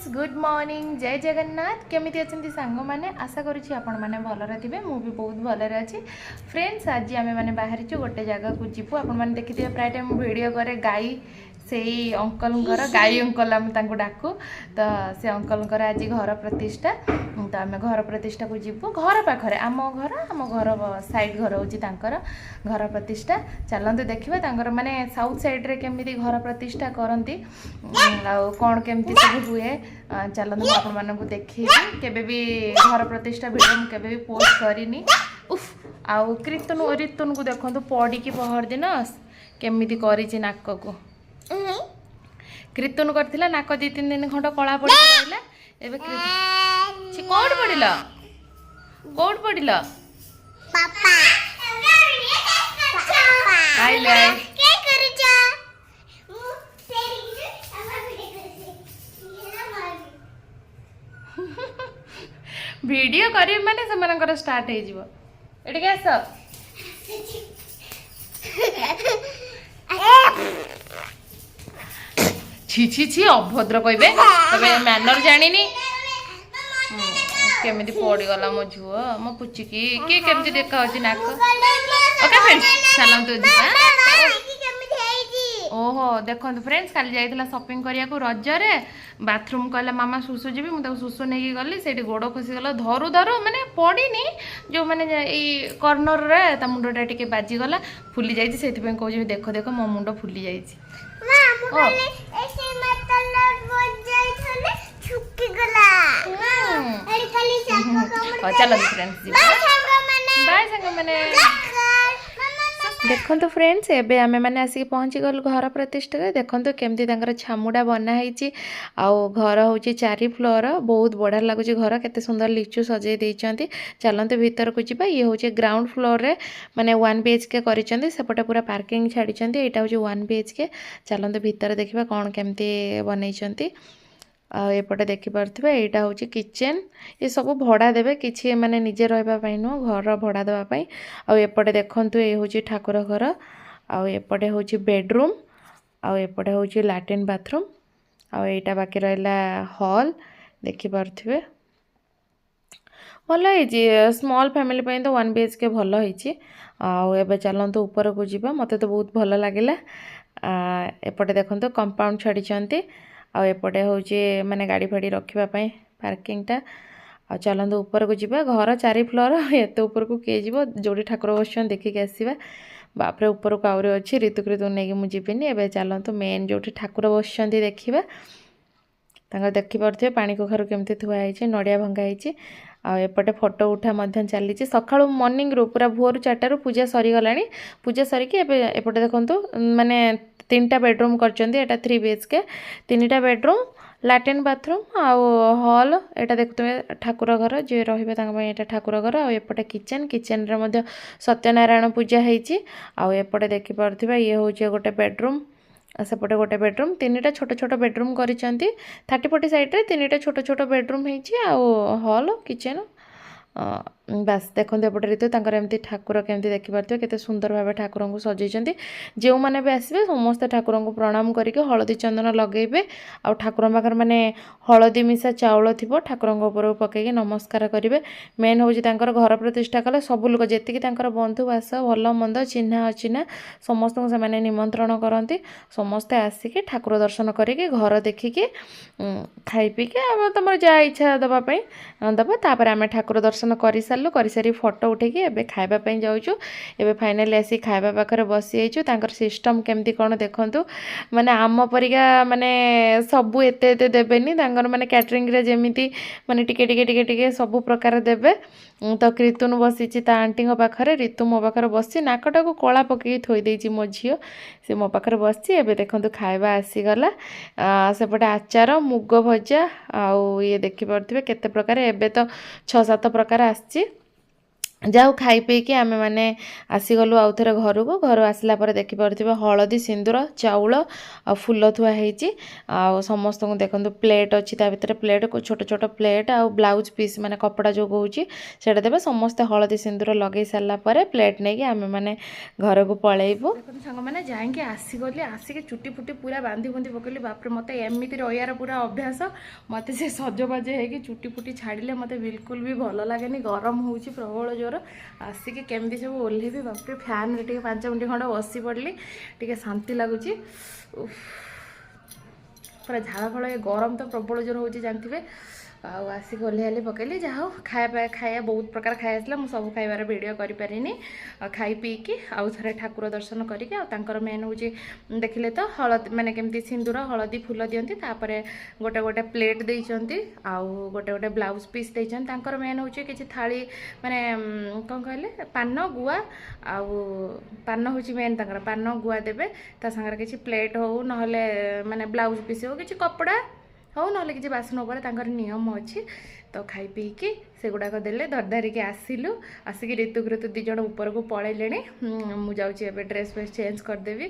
Good morning जय जगन्नाथ केमिति अछंती सांग माने आशा करूछि आपण माने भलरे थिबे मु भी बहुत भलरे अछि फ्रेंड्स आज आमे माने बाहर छु गोटे जगह को जिपु आपण माने देखिथिबे प्राय टाइम वीडियो करे गाई से अंकल गाई अंकल आम डाकू तो से अंकल आज घर प्रतिष्ठा तो आम घर प्रतिष्ठा को जीवु घर पाखे आम घर साइड घर हूँ घर प्रतिष्ठा चलते देखा माने साउथ साइड रे केमिति घर प्रतिष्ठा करती कौन केमिति सब हुए चलते आपण मानक देखी केबे भी घर प्रतिष्ठा वीडियो केबे भी पोस्ट करिनी उफ आउ कीर्तन रीतन को देखो पड़ी की पहर दिन केमिति करिछि नाक को कीर्तन करथिला नाक 2-3 दिन खंड कला पड़ी रहला एबे कोड पड़िला कोड पड़िला पापा आइले के करूचा वीडियो करी माने समानकर स्टार्ट हे जिवो एठी के आस छी छी छी अभद्र कहबे तबे मैनर जानिनी केमिति पड़ी गला मो झुओ मो पुची की के केमिति देखा होची नाक ओके फ्रेंड्स चलम तो ओहो देखो फ्रेंड्स काली जाइतला शॉपिंग करिया को रज रे बाथरूम कहला मामा सुसु जीबी मु सुसु नहीं गली सेठी गोड़ खसी गला धरु धरु माने पड़ीनी जो माने ई कॉर्नर रे ता मुंडटा टिके बाजी गला फुली जाईची सेति पे कहू देखो देखो मो मुंड फुली जाईची ऐसे मतलब बज जाई थले छुकी गला एडी खाली साको चलो फ्रेंड्स बाय संग माने देखो फ्रेंड्स एबे आमे माने आसी पहुंची गल घर प्रतिष्ठा देखो केमती छामुड़ा बना है आउ घर हूँ 4 फ्लोर बहुत बढ़िया लगुच घर केते सुंदर लिचु सजे देइचंती चलते भीतर को जीवा ये हूँ ग्राउंड फ्लोर रे माने 1 BHK करिचंती सेपटे पूरा पार्किंग छाड़ीचंती एटा हूँ 1 BHK चलते भीतर देखिबा कौन केमती बनैचंती एपटे देखिपे यहाँ हूँ किचेन ये सब भड़ा देवे किसी माने निजे रहा नुह घर भड़ा देवाई आउपटे देखु ये हूँ ठाकुर घर आउपटे हूँ बेडरूम आउपटे हूँ लैट्रिन बाथरूम आईटा बाकी रहा हॉल देखिपे भल स्मॉल फैमिली तो 1 BHK भल होबे चलतु ऊपर को जीवा मत तो बहुत भल लगे एपटे देखो कंपाउंड छाड़ी आउपटे हूँ माने गाड़ी फाड़ी रखापी पार्किंगटा आ चलते ऊपर को जीवा घर 4 फ्लोर एत ऊपर को किए जीव जो ठाकुर बस देखिक आसवा बापरे ऊपर को आउरी अच्छी ऋतुकृतु नहीं मुझे एवं चलतु मेन जो ठाकुर बस देखा देखिपे पानी कखारू केमती थुआई नड़िया भंगाई आउपटे फोटो उठा चली सका मॉर्निंग रू पूरा भोर 4 पूजा सरीगला पूजा सरिकी एपटे देखो माने 3टा बेडरूम करचंदी एटा 3 BHK 3टा बेडरूम लैट्रिन बाथरूम आउ हॉल एटा देखते ठाकुर घर जे रही ठाकुर घर आउपटे किचेन रे मध्य सत्यनारायण पूजा होती आउपटे देखिपे ये हूँ गोटे बेडरूम सेपटे गोटे बेडरूम 3टा छोट छोट बेडरूम करिसेंती 30-40 साइड रे 3टा छोट छोट बेडरूम होती हॉल किचेन बास देखते एपटे ऋतु एमती ठाकुर केमती देखिपे केते सुंदर भाव ठाकुर को सजाई जो मैंने भी आसवे समस्त ठाकुर को प्रणाम करके हलदी चंदन लगेबे आ ठाकुर पाखर माने हलदी मिशा चाउल थी ठाकुर ऊपर पकईकि नमस्कार करेंगे मेन हूँ घर प्रतिष्ठा कले सब लोग जी बंधु बास भल मंद चिन्हा अचिन्हा समस्त से निमंत्रण करती समस्ते आसिक ठाकुर दर्शन करके घर देखिकी खाई पीके तुम जहाँ इच्छा दवापाई दबा आम ठाकुर दर्शन कर सारी फोटो उठेकी एबे खाइबा पई जाउछु एबे फाइनली आसी खाइबा पाखरे बसी आइछु तांकर सिस्टम केमती कोन देखंतु माने आम परिका माने सबु एते एते देबेनी तांकर माने कैटरिंग रे जेमिति माने टिके सब प्रकार देबे तो ऋतुन बसीची ता आंटी पाखरे ऋतु मो पाखरे बसी नाकटा को कला पकई थोई देइची मो झियो से मो पाखरे बसी एबे देखंतु खाइबा आसी गला सेपटे आचार मुग भजा आउ ये देखि परथिबे केते प्रकार एबे तो 6-7 प्रकार आसी ଯାଉ ଖାଇ ପିଇକି ଆମେ ମାନେ ଆସିଗଲୁ ଆଉ ଥରେ ଘରକୁ। ଘରୁ ଆସିଲା ପରେ ଦେଖିପାରୁଥିବେ ହଳଦୀ ସିନ୍ଦୁର ଚାଉଳ ଆଉ ଫୁଲ ଥୁଆ ହେଇଛି। ଆଉ ସମସ୍ତଙ୍କୁ ଦେଖନ୍ତୁ ପ୍ଲେଟ୍ ଅଛି, ତା ଭିତରେ ପ୍ଲେଟ୍ ଛୋଟ ଛୋଟ ପ୍ଲେଟ୍ ଆଉ ବ୍ଲାଉଜ୍ ପିସ୍ ମାନେ କପଡ଼ା ଯେଉଁ କହୁଛି ସେଇଟା ଦେବେ। ସମସ୍ତେ ହଳଦୀ ସିନ୍ଦୁର ଲଗେଇ ସାରିଲା ପରେ ପ୍ଲେଟ୍ ନେଇକି ଆମେ ମାନେ ଘରକୁ ପଳେଇବୁ। ଦେଖନ୍ତୁ ସାଙ୍ଗମାନେ ଯାଇକି ଆସିଗଲି, ଆସିକି ଚୁଟି ଫୁଟି ପୁରା ବାନ୍ଧି ବୁନ୍ଧି ପକେଇଲି। ବାପରେ ମୋତେ ଏମିତି ରହିବାର ପୁରା ଅଭ୍ୟାସ। ମୋତେ ସେ ସଜବାଜ ହେଇକି ଚୁଟି ଫୁଟି ଛାଡ଼ିଲେ ମୋତେ ବିଲକୁଲ ବି ଭଲ ଲାଗେନି, ଗରମ ହେଉଛି ପ୍ରବଳ ଜୋର। ଆସିକି କେମିତି ସବୁ ଓହ୍ଲେଇବି ବାପରେ, ଫ୍ୟାନ୍ରେ ଟିକେ 5 ମିନିଟ୍ ଖଣ୍ଡେ ବସି ପଡ଼ିଲି, ଟିକେ ଶାନ୍ତି ଲାଗୁଛି। ପୁରା ଝାଳ ଫଳ, ଏ ଗରମ ତ ପ୍ରବଳ ଜୋର ହେଉଛି ଜାଣିଥିବେ। ଆଉ ଆସିକି ଓହ୍ଲେଇ ପକେଇଲି। ଯାହା ହଉ ଖାଇବା ବହୁତ ପ୍ରକାର ଖାଇବା ଆସିଲା, ମୁଁ ସବୁ ଖାଇବାର ଭିଡ଼ିଓ କରିପାରିନି। ଖାଇ ପିଇକି ଆଉ ଥରେ ଠାକୁର ଦର୍ଶନ କରିକି, ଆଉ ତାଙ୍କର ମେନ୍ ହେଉଛି ଦେଖିଲେ ତ ହଳଦୀ ମାନେ କେମିତି ସିନ୍ଦୁର ହଳଦୀ ଫୁଲ ଦିଅନ୍ତି, ତାପରେ ଗୋଟେ ଗୋଟେ ପ୍ଲେଟ୍ ଦେଇଛନ୍ତି, ଆଉ ଗୋଟେ ଗୋଟେ ବ୍ଲାଉଜ୍ ପିସ୍ ଦେଇଛନ୍ତି। ତାଙ୍କର ମେନ୍ ହେଉଛି କିଛି ଥାଳି ମାନେ କ'ଣ କହିଲେ, ପାନ ଗୁଆ, ଆଉ ପାନ ହେଉଛି ମେନ୍ ତାଙ୍କର, ପାନ ଗୁଆ ଦେବେ। ତା ସାଙ୍ଗରେ କିଛି ପ୍ଲେଟ୍ ହଉ ନହେଲେ ମାନେ ବ୍ଲାଉଜ୍ ପିସ୍ ହଉ, କିଛି କପଡ଼ା ହଉ ନହେଲେ କିଛି ବାସନ ଉପରେ ତାଙ୍କର ନିୟମ ଅଛି। ତ ଖାଇ ପିଇକି ସେଗୁଡ଼ାକ ଦେଲେ, ଧରିକି ଆସିଲୁ। ଆସିକି ଋତୁକୁ 2 ଜଣ ଉପରକୁ ପଳେଇଲେଣି। ମୁଁ ଯାଉଛି ଏବେ ଡ୍ରେସ୍ ଫ୍ରେସ୍ ଚେଞ୍ଜ କରିଦେବି।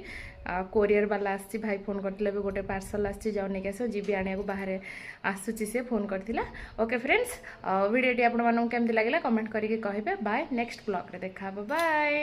ଆଉ କୋରିଅର ବାଲା ଆସିଛି, ଭାଇ ଫୋନ୍ କରିଥିଲେ, ଏବେ ଗୋଟେ ପାର୍ସଲ ଆସିଛି, ଯାଉ ନେଇକି ଆସିବ, ଯିବି ଆଣିବାକୁ, ବାହାରେ ଆସୁଛି, ସେ ଫୋନ୍ କରିଥିଲା। ଓକେ ଫ୍ରେଣ୍ଡସ୍, ଭିଡ଼ିଓଟି ଆପଣମାନଙ୍କୁ କେମିତି ଲାଗିଲା କମେଣ୍ଟ କରିକି କହିବେ। ବାଏ, ନେକ୍ସଟ ବ୍ଲଗ୍ରେ ଦେଖା ହେବ, ବାଏ।